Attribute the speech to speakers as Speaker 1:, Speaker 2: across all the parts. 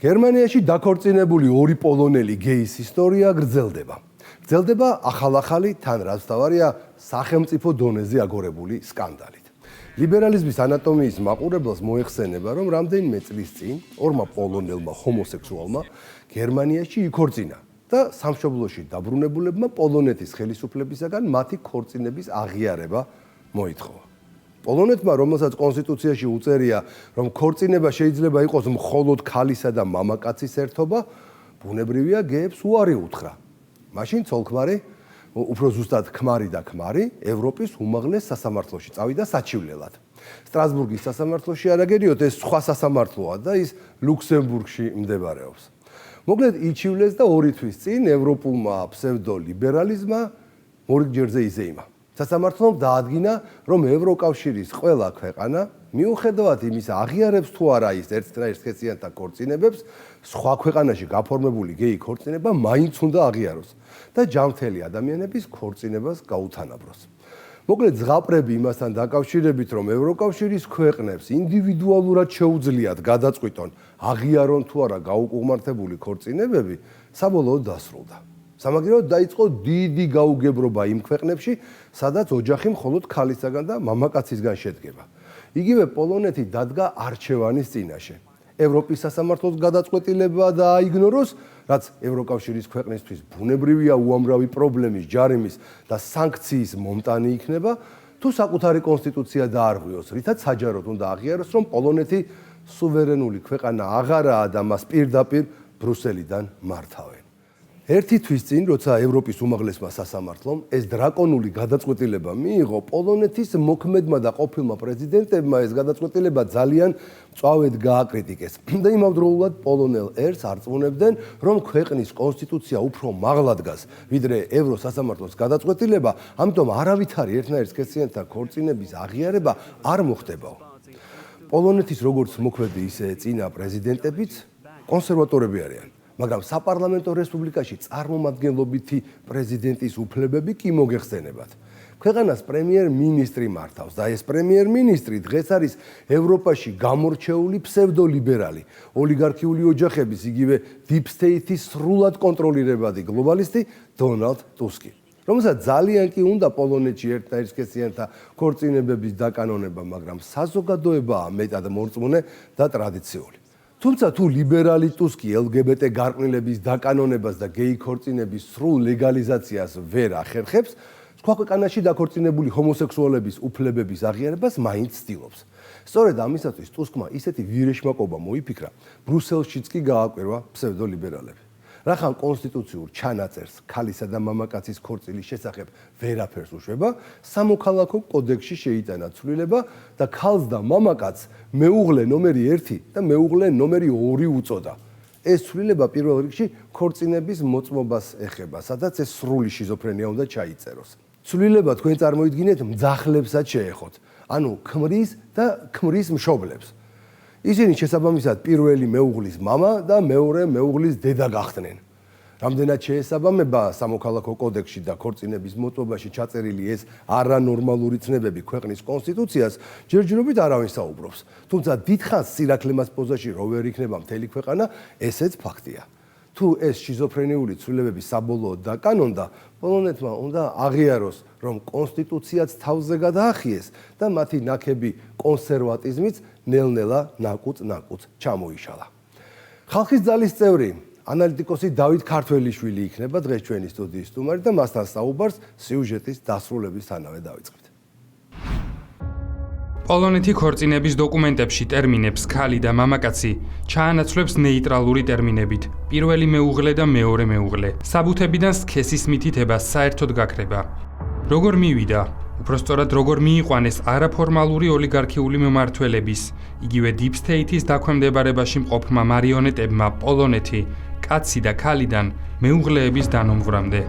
Speaker 1: გერმანიაში დაქორწინებული ორი პოლონელი გეის ისტორია გრძელდება. გრძელდება ახალ-ახალი, თან რაც თავარია სახელმწიფო დონეზე აგორებული სკანდალით. ლიბერალიზმის ანატომიის მაყურებელს მოეხსენება, რომ რამდენიმე წლის წინ ორმა პოლონელმა ჰომოსექსუალმა გერმანიაში იქორწინა და სამშობლოში დაბრუნებულებმა პოლონეთის ხელისუფლებისაგან მათი ქორწინების აღიარება მოითხოვა. პოლონეთმა, რომელსაც კონსტიტუციაში უწერია, რომ ქორწინება შეიძლება იყოს მხოლოდ ქალისა და მამაკაცის ერთობა, ბუნებრივია გეებს უარი უთხრა. მაშინ ცოლ-ქმარი, უფრო ზუსტად ქმარი და ქმარი, ევროპის უმაღლეს სასამართლოში წავიდა საჩივლელად. სტრასბურგის სასამართლოში არ აგერიოთ, ეს სხვა სასამართლოა და ის ლუქსემბურგში მდებარეობს. მოკლედ იჩივლეს და 2 თვის წინ ევროპულმა ფსევდოლიბერალიზმმა მორიგჯერზე იზეიმა. სასამართლომ დაადგინა, რომ ევროკავშირის ყველა ქვეყანა მიუხედავად იმისა, აღიარებს თუ არა ის ერთნაირსქესიანთა ქორწინებებს, სხვა ქვეყანაში გაფორმებული გეი ქორწინება მაინც უნდა აღიაროს და ჯანმრთელი ადამიანების ქორწინებას გაუთანაბროს. მოკლედ ზღაპრები იმასთან დაკავშირებით, რომ ევროკავშირის ქვეყნებს ინდივიდუალურად შეუძლიათ გადაწყვიტონ, აღიარონ თუ არა გაუკუღმართებული ქორწინებები, საბოლოოდ დასრულდა. სამაგიეროდ დაიწყო დიდი გაუგებრობა იმ ქვეყნებში, სადაც ოჯახი მხოლოდ ქალისაგან და მამაკაცისგან შედგება. იგივე პოლონეთი დადგა არჩევანის წინაშე. ევროპის სასამართლოს გადაწყვეტილება დააიგნოროს, რაც ევროკავშირის ქვეყნისთვის ბუნებრივია უამრავი პრობლემის, ჯარიმის და სანქციის მომტანი იქნება, თუ საკუთარი კონსტიტუცია დაარღვიოს, რითაც საჯაროდ უნდა აღიაროს, რომ პოლონეთი სუვერენული ქვეყანა აღარაა და მას პირდაპირ ბრუსელიდან მართავენ. 1 თვის წინ, როცა ევროპის უმაღლესმა სასამართლომ ეს დრაკონული გადაწყვეტილება მიიღო, პოლონეთის მოქმედმა და ყოფილმა პრეზიდენტებმა ეს გადაწყვეტილება ძალიან მწვავედ გააკრიტიკეს და იმავდროულად პოლონელ ერს არწმუნებდნენ, რომ ქვეყნის კონსტიტუცია უფრო მაღლა დგას, ვიდრე ევროსასამართლოს გადაწყვეტილება, ამიტომ არავითარი ერთნაირსქესიანთა ქორწინების აღიარება არ მოხდებაო. პოლონეთის როგორც მოქმედი, ისე წინა პრეზიდენტებიც კონსერვატორები არიან. მაგრამ საპარლამენტო რესპუბლიკაში წარმომადგენლობითი პრეზიდენტის უფლებები კი მოგეხსენებათ. ქვეყანას პრემიერ-მინისტრი მართავს და ეს პრემიერ-მინისტრი დღეს არის ევროპაში გამორჩეული ფსევდოლიბერალი, ოლიგარქიული ოჯახების, იგივე deep state-ის სრულად კონტროლირებადი გლობალისტი დონალდ ტუსკი, რომელსაც ძალიან კი უნდა პოლონეთში ერთნაირსქესიანთა ქორწინებების დაკანონება, მაგრამ საზოგადოებაა მეტად მორწმუნე და ტრადიციული. თუმცა თუ ლიბერალი ტუსკი LGBT გარყვნილების დაკანონებას და გეი ქორწინების სრულ ლეგალიზაციას ვერ ახერხებს, სხვა ქვეყანაში დაქორწინებული ჰომოსექსუალების უფლებების აღიარებას მაინც ცდილობს. სწორედ ამისათვის ტუსკმა ისეთი ვირეშმაკობა მოიფიქრა, ბრუსელშიც კი გააკვირვა ფსევდოლიბერალები. რახან კონსტიტუციურ ჩანაწერს ქალისა და მამაკაცის ქორწილის შესახებ ვერაფერს უშვება, სამოქალაქო კოდექსში შეიტანა ცვლილება და ქალს და მამაკაცს მეუღლე ნომერი 1 და მეუღლე ნომერი 2 უწოდა. ეს ცვლილება პირველ რიგში ქორწინების მოწმობას ეხება, სადაც ეს სრული შიზოფრენია უნდა ჩაიწეროს. ცვლილება თქვენ წარმოიდგინეთ მძახლებსაც შეეხოთ, ანუ ქმრის და ქმრის მშობლებს. ისინი შესაბამისად პირველი მეუღლის მამა და მეორე მეუღლის დედა გახდნენ. რამდენად შეესაბამება სამოქალაქო კოდექსში და ქორწინების მოწმობაში ჩაწერილი ეს არანორმალური ცნებები ქვეყნის კონსტიტუციას, ჯერჯერობით არავინ საუბრობს. თუმცა დიდხანს სირაქლემას პოზაში რო ვერ იქნება მთელი ქვეყანა, ესეც ფაქტია. თუ ეს შიზოფრენიული ცვლილებები საბოლოოდ დაკანონდა, პოლონეთმა უნდა აღიაროს, რომ კონსტიტუციაც თავზე გადაახიეს და მათი ნაქები კონსერვატიზმიც ნელ-ნელა ნაკუწ-ნაკუწ ჩამოიშალა. ხალხის ძალის წევრი, ანალიტიკოსი დავით ქართველიშვილი იქნება დღეს ჩვენი სტუდიის სტუმარი და მასთან საუბარს სიუჟეტის დასრულებისთანავე დავიწყებთ.
Speaker 2: პოლონეთი ქორწინების დოკუმენტებში ტერმინებს ქალი და მამაკაცი ჩაანაცვლებს ნეიტრალური ტერმინებით პირველი მეუღლე და მეორე მეუღლე. საბუთებიდან სქესის მითითება საერთოდ გაქრება. როგორ მივიდა? უпростоრად როგორ მიიყვანეს არაფორმალური ოლიგარქიული მმართველების, იგივე deep state-ის დაქვემდებარებაში მყოფმა მარიონეტებმა პოლონეთი კაცი და ქალიდან მეუღლეების დანომვრამდე.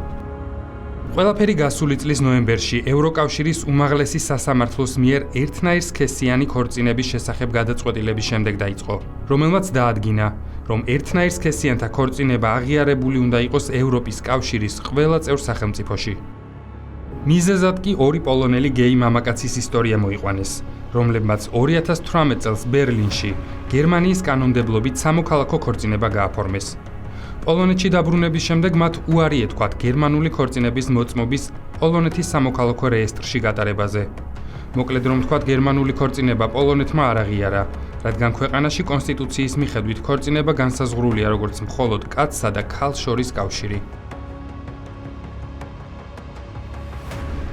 Speaker 2: ყველაფერი გასული წლის ნოემბერში ევროკავშირის უმაღლესი სასამართლოს მიერ ერთნაირსქესიანი ქორწინების შესახებ გადაწყვეტილების შემდეგ დაიწყო, რომელმაც დაადგინა, რომ ერთნაირსქესიანთა ქორწინება აღიარებული უნდა იყოს ევროპის კავშირის ყველა წევრ სახელმწიფოში. მიზეზად კი ორი პოლონელი გეი მამაკაცის ისტორია მოიყვანეს, რომლებმაც 2018 წელს ბერლინში გერმანიის კანონმდებლობით სამოქალაქო ქორწინება გააფორმეს. პოლონეთში დაბრუნების შემდეგ მათ უარი ეთქვათ გერმანული ქორწინების მოწმობის პოლონეთის სამოქალაქო რეესტრში გატარებაზე. მოკლედ რომ თქვათ, გერმანული ქორწინება პოლონეთმა არ აღიარა, რადგან ქვეყანაში კონსტიტუციის მიხედვით ქორწინება განსაზღვრულია როგორც მხოლოდ კაცსა და ქალს შორის კავშირი.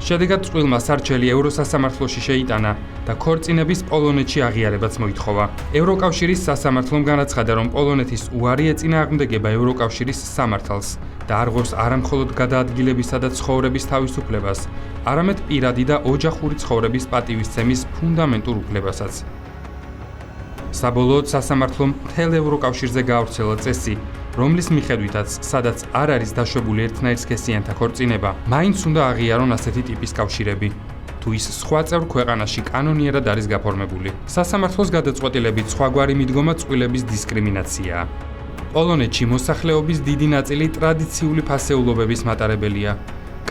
Speaker 2: შედეგად წყვილმა სარჩელი ევროსასამართლოში შეიტანა და ქორწინების პოლონეთში აღიარებაც მოითხოვა. ევროკავშირის სასამართლომ განაცხადა, რომ პოლონეთის უარი ეწინააღმდეგება ევროკავშირის სამართალს და არღვევს არამხოლოდ გადაადგილებისა და ცხოვრების თავისუფლებას, არამედ პირადი და ოჯახური ცხოვრების პატივისცემის ფუნდამენტურ უფლებასაც. საბოლოოდ სასამართლომ მთელ ევროკავშირზე გაავრცელა წესი, რომლის მიხედვითაც, სადაც არ არის დაშვებული ერთნაირსქესიანთა ქორწინება, მაინც უნდა აღიარონ ასეთი ტიპის კავშირები, თუ ის სხვა წევრ ქვეყანაში კანონიერად არის გაფორმებული. სასამართლოს გადაწყვეტილებით სხვაგვარი მიდგომა წყვილების დისკრიმინაციაა. პოლონეთში მოსახლეობის დიდი ნაწილი ტრადიციული ფასეულობების მატარებელია.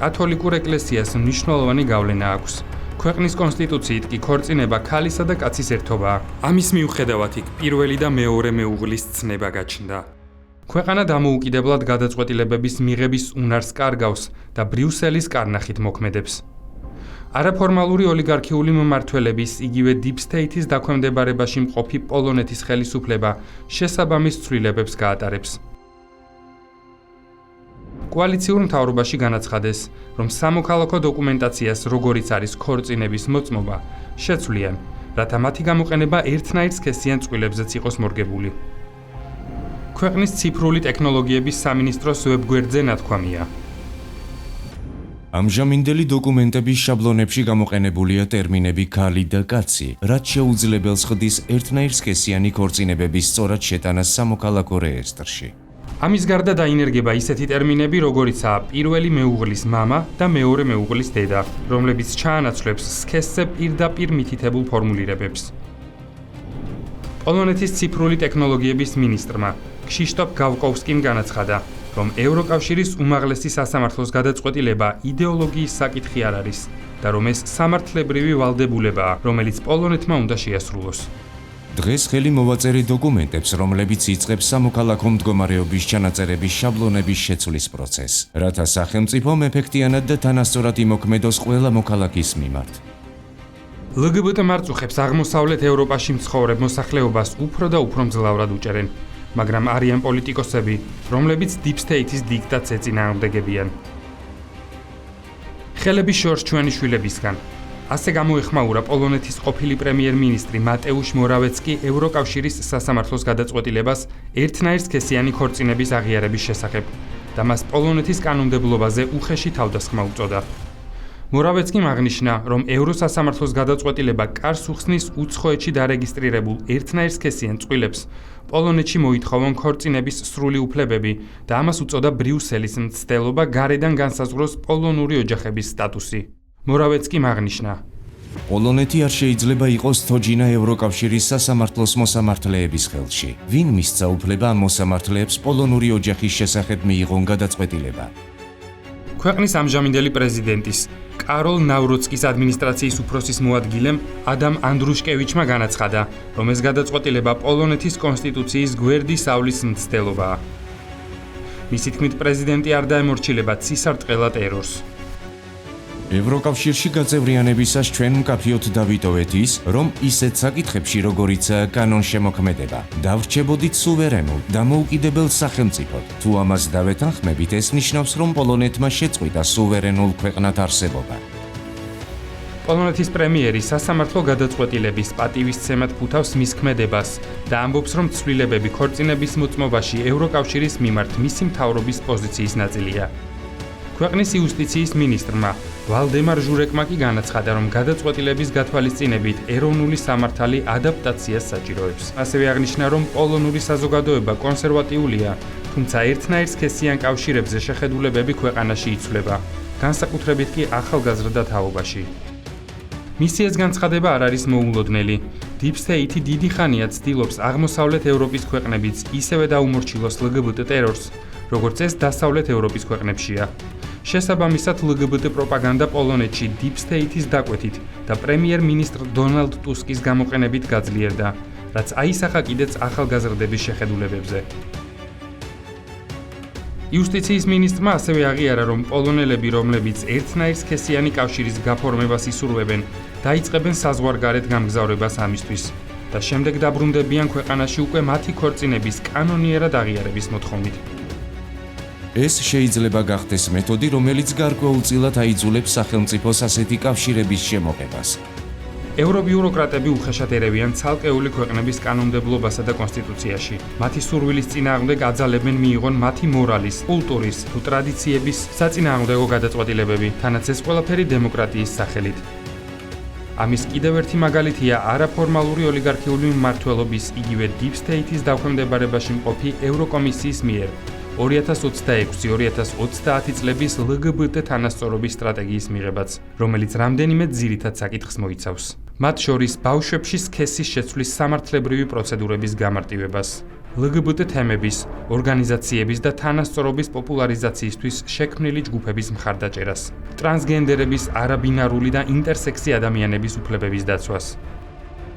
Speaker 2: კათოლიკურ ეკლესიას მნიშვნელოვანი გავლენა აქვს. ქვეყნის კონსტიტუციით კი ქორწინება ქალისა და კაცის ერთობაა. ამის მიუხედავად იქ პირველი და მეორე მეუღლის ცნება გაჩნდა. ქვეყანა დამოუკიდებლად გადაწყვეტილებების მიღების უნარს კარგავს და ბრიუსელის კარნახით მოქმედებს. არაფორმალური ოლიგარქიული მმართველების, იგივე Deep State-ის დაქვემდებარებაში მყოფი პოლონეთის ხელისუფლება შესაბამის ცვლილებებს გაატარებს. კოალიციურ მთავრობაში განაცხადეს, რომ სამოქალაქო დოკუმენტაციას, როგორიც არის ქორწინების მოწმობა, შეცვლიან, რათა მათი გამოყენება ერთნაირსქესიან წყვილებზეც იყოს მორგებული. ქვეყნის ციფრული ტექნოლოგიების სამინისტროს ვებგვერდზე ნათქვამია.
Speaker 3: ამჟამინდელი დოკუმენტების შაბლონებში გამოყენებულია ტერმინები ქალი და კაცი, რაც შეუძლებელს ხდის ერთნაირსქესიანი ქორწინებების სწორად შეტანას სამოქალაქო რეესტრში.
Speaker 2: ამის გარდა დაინერგება ისეთი ტერმინები, როგორიცაა პირველი მეუღლის მამა და მეორე მეუღლის დედა, რომლებიც ჩაანაცვლებს სქესზე პირდაპირ მითითებულ ფორმულირებებს. პოლონეთის ციფრული ტექნოლოგიების მინისტრმა ქშიშტოფ გავკოვსკიმ განაცხადა, რომ ევროკავშირის უმაღლესი სასამართლოს გადაწყვეტილება იდეოლოგიის საკითხი არ არის და რომ ეს სამართლებრივი ვალდებულებაა, რომელიც პოლონეთმა უნდა შეასრულოს.
Speaker 3: დღეს ხელი მოვაწერი დოკუმენტებს, რომლებიც იწყებს სამოქალაქო მდგომარეობის ჩანაწერების შაბლონების შეცვლის პროცესს, რათა სახელმწიფომ ეფექტიანად და თანასწორად იმოქმედოს ყველა მოქალაქის მიმართ.
Speaker 2: LGBT მარწუხებს აღმოსავლეთ ევროპაში მცხოვრებ მოსახლეობას უფრო და უფრო მძლავრად უჭერენ, მაგრამ არიან პოლიტიკოსები, რომლებიც Deep State-ის დიქტატს ეწინააღმდეგებიან. ხელების შორს ჩვენი შვილებისგან. ასე გამოეხმაურა პოლონეთის ყოფილი პრემიერ-მინისტრი მატეუშ მორავეცკი ევროკავშირის სასამართლოს გადაწყვეტილებას ერთნაირსქესიანი ქორწინების აღიარების შესახებ და მას პოლონეთის კანონმდებლობაზე უხეში თავდასხმა უწოდა. მორავეცკიმ აღნიშნა, რომ ევროსასამართლოს გადაწყვეტილება კარს უხსნის უცხოეთში დარეგისტრირებულ ერთნაირსქესიან წყვილებს პოლონეთში მოითხოვონ ქორწინების სრული უფლებები და ამას უწოდა ბრიუსელის მცდელობა გარედან განსაზღვროს პოლონური ოჯახების სტატუსი. მორავეცკიმ აღნიშნა,
Speaker 3: პოლონეთი არ შეიძლება იყოს თოჯინა ევროკავშირის სასამართლოს მოსამართლეების ხელში. ვინ მისცა უფლება ამ მოსამართლეებს პოლონური ოჯახის შესახებ მიიღონ გადაწყვეტილება?
Speaker 2: ქვეყნის ამჟამინდელი პრეზიდენტის კაროლ ნავროცკის ადმინისტრაციის უფროსის მოადგილემ ადამ ანდრუშკევიჩმა განაცხადა, რომ ეს გადაწყვეტილება პოლონეთის კონსტიტუციის გვერდის ავლის მცდელობაა. მისი თქმით, პრეზიდენტი არ დაემორჩილება ცისარტყელა ტერორს.
Speaker 3: ევროკავშირში გაწევრიანებისას ჩვენ მკაფიოდ დავიტოვეთ ის, რომ ისეთ საკითხებში, როგორიცაა კანონშემოქმედება, დავრჩებოდით სუვერენულ, დამოუკიდებელ სახელმწიფოდ. თუ ამას დავეთანხმებით, ეს ნიშნავს, რომ პოლონეთმა შეწყვიტა სუვერენულ ქვეყნად არსებობა.
Speaker 2: პოლონეთის პრემიერი სასამართლო გადაწყვეტილების პატივისცემად ფუთავს მის ქმედებას და ამბობს, რომ ცვლილებები ქორწინების მოწმობაში ევროკავშირის მიმართ მისი მთავრობის პოზიციის ნაწილია. ქვეყნის იუსტიციის მინისტრმა ვალდემარ ჟურეკმა კი განაცხადა, რომ გადაწყვეტილების გათვალისწინებით ეროვნული სამართალი ადაპტაციას საჭიროებს. ასევე აღნიშნა, რომ პოლონური საზოგადოება კონსერვატიულია, თუმცა ერთნაირსქესიან კავშირებზე შეხედულებები ქვეყანაში იცვლება, განსაკუთრებით კი ახალგაზრდა თაობაში. მისი ეს განცხადება არ არის მოულოდნელი. Deep State დიდი ხანია ცდილობს აღმოსავლეთ ევროპის ქვეყნებიც ისევე დაუმორჩილოს LGBT ტერორს, როგორც ეს დასავლეთ ევროპის ქვეყნებშია. შესაბამისად LGBT პროპაგანდა პოლონეთში Deep State-ის დაკვეთით და პრემიერ-მინისტრ დონალდ ტუსკის გამოყენებით გაძლიერდა, რაც აისახა კიდეც ახალგაზრდების შეხედულებებზე. იუსტიციის მინისტრმა ასევე აღიარა, რომ პოლონელები, რომლებიც ერთნაირ სქესიანი კავშირის გაფორმებას ისურვებენ, დაიწყებენ საზღვარგარეთ გამგზავრებას ამისთვის და შემდეგ დაბრუნდებიან ქვეყანაში უკვე მათი ქორწინების კანონიერად აღიარების მოთხოვნით.
Speaker 3: ეს შეიძლება გახდეს მეთოდი, რომელიც გარკვეულწილად აიძულებს სახელმწიფოს ასეთი კავშირების შემოღებას.
Speaker 2: ევრობიუროკრატები უხეშად ერევიან ცალკეული ქვეყნების კანონმდებლობასა და კონსტიტუციაში. მათი სურვილის წინააღმდეგ აძალებენ მიიღონ მათი მორალის, კულტურის თუ ტრადიციების საწინააღმდეგო გადაწყვეტილებები, თანაც ეს ყველაფერი დემოკრატიის სახელით. ამის კიდევ ერთი მაგალითია არაფორმალური ოლიგარქიული მმართველობის იგივე Deep State-ის დაქვემდებარებაში მყოფი ევროკომისიის მიერ 2026-2030 წლების LGBT თანასწორობის სტრატეგიის მიღებაც, რომელიც რამდენიმე ძირითად საკითხს მოიცავს. მათ შორის ბავშვებში სქესის შეცვლის სამართლებრივი პროცედურების გამარტივებას, LGBT თემების, ორგანიზაციების და თანასწორობის პოპულარიზაციისთვის შექმნილი ჯგუფების მხარდაჭერას, ტრანსგენდერების, არაბინარული და ინტერსექსი ადამიანების უფლებების დაცვას.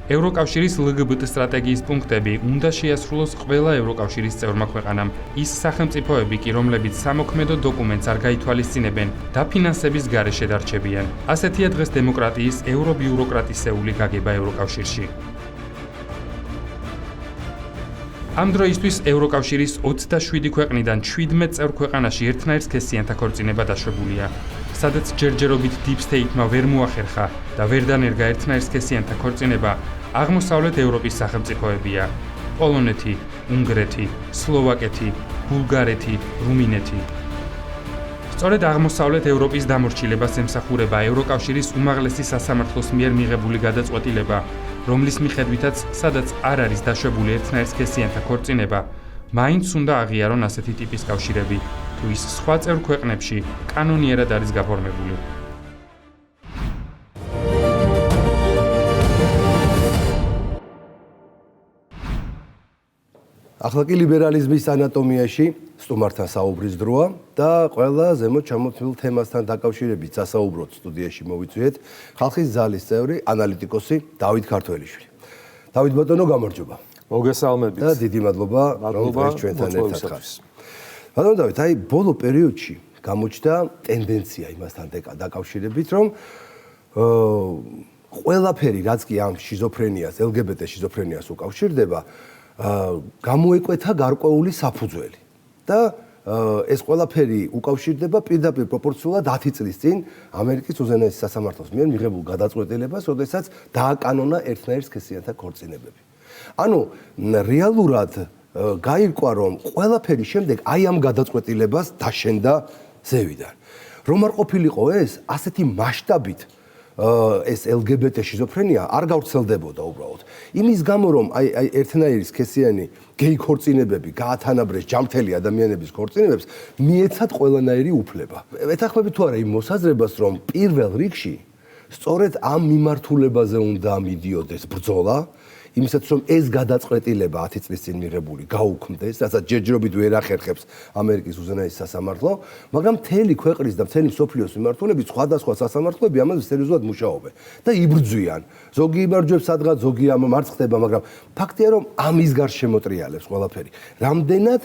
Speaker 2: ევროკავშირის LGBT სტრატეგიის პუნქტები უნდა შეასრულოს ყველა ევროკავშირის წევრმა ქვეყანამ. ის სახელმწიფოები კი, რომლებიც სამოქმედო დოკუმენტს არ გაითვალისწინებენ და ფინანსების გარეშე დარჩებიან. ასეთია დღეს დემოკრატიის ევრობიუროკრატისეული გაგება ევროკავშირში. ამ დროისთვის ევროკავშირის 27 ქვეყნიდან 17 წევრ ქვეყანაში ერთნაირ სქესიანთა ქორწინება დაშვებულია. სადაც ჯერჯერობით Deep State-მა ვერ მოახერხა და ვერ დანერგა ერთნაირ სქესიანთა ქორწინება, აღმოსავლეთ ევროპის სახელმწიფოებია: პოლონეთი, უნგრეთი, სლოვაკეთი, ბულგარეთი, რუმინეთი. სწორედ აღმოსავლეთ ევროპის დამორჩილებას ემსახურება ევროკავშირის უმაღლესი სასამართლოს მიერ მიღებული გადაწყვეტილება, რომლის მიხედვითაც, სადაც არ არის დაშვებული ერთნაირ სქესიანთა ქორწინება, მაინც უნდა აღიარონ ასეთი ტიპის კავშირები, თუ ის სხვა წევრ ქვეყნებში კანონიერად არის გაფორმებული.
Speaker 1: ახლა კი ლიბერალიზმის ანატომიაში სტუმართან საუბრის დროა და ყველა ზემოთ ჩამოთვლილ თემასთან დაკავშირებით სასაუბროთ სტუდიაში მოვიწვიეთ ხალხის ძალის წევრი ანალიტიკოსი დავით ქართველიშვილი. დავით ბატონო, გამარჯობა.
Speaker 4: მოგესალმებით.
Speaker 1: და დიდი მადლობა, რომ დღეს ჩვენთან ერთად ხართ. ბატონო დავით, აი ბოლო პერიოდში გამოჩნდა ტენდენცია იმასთან დაკავშირებით, რომ ყველაფერი, რაც კი ამ შიზოფრენიას, LGBT შიზოფრენიას უკავშირდება, გამოეკვეთა გარკვეული საფუძველი და ეს ყველაფერი უკავშირდება პირდაპირ პროპორციულად 10 წლის წინ ამერიკის უზენაესი სასამართლოს მიერ მიღებულ გადაწყვეტილებას, როდესაც დააკანონა ერთნაირ სქესიანთა ქორწინებები. ანუ რეალურად გაირკვა, რომ ყველაფერი შემდეგ აი ამ გადაწყვეტილებას დაშენდა ზევიდან. რომ არ ყოფილიყო ეს, ასეთი მასშტაბით ეს LGBT შიზოფრენია არ გავრცელდებოდა უბრალოდ. იმის გამო, რომ აი ერთნაირი სქესიანი გეი ქორწინებები გაათანაბრეს ჯამთელი ადამიანების ქორწინებებს, მიეცათ ყველანაირი უფლება. ეთანხმები თუ არა იმ მოსაზრებას, რომ პირველ რიგში სწორედ ამ მიმართულებაზე უნდა მიდიოდეს ბრძოლა, იმისაც რომ ეს გადაწყვეტილება 10 წლის წინ მიღებული გაუქმდეს, რასაც ჯერჯერობით ვერ ახერხებს ამერიკის უზენაესი სასამართლო, მაგრამ მთელი ქვეყნის და მთელი მსოფლიოს მიმართულებით სხვადასხვა სასამართლოები ამაზე სერიოზულად მუშაობენ და იბრძვიან. ზოგი იმარჯვებს სადღაც, ზოგი ამარცხდება, მაგრამ ფაქტია, რომ ამის გარშემო ტრიალებს ყველაფერი. რამდენად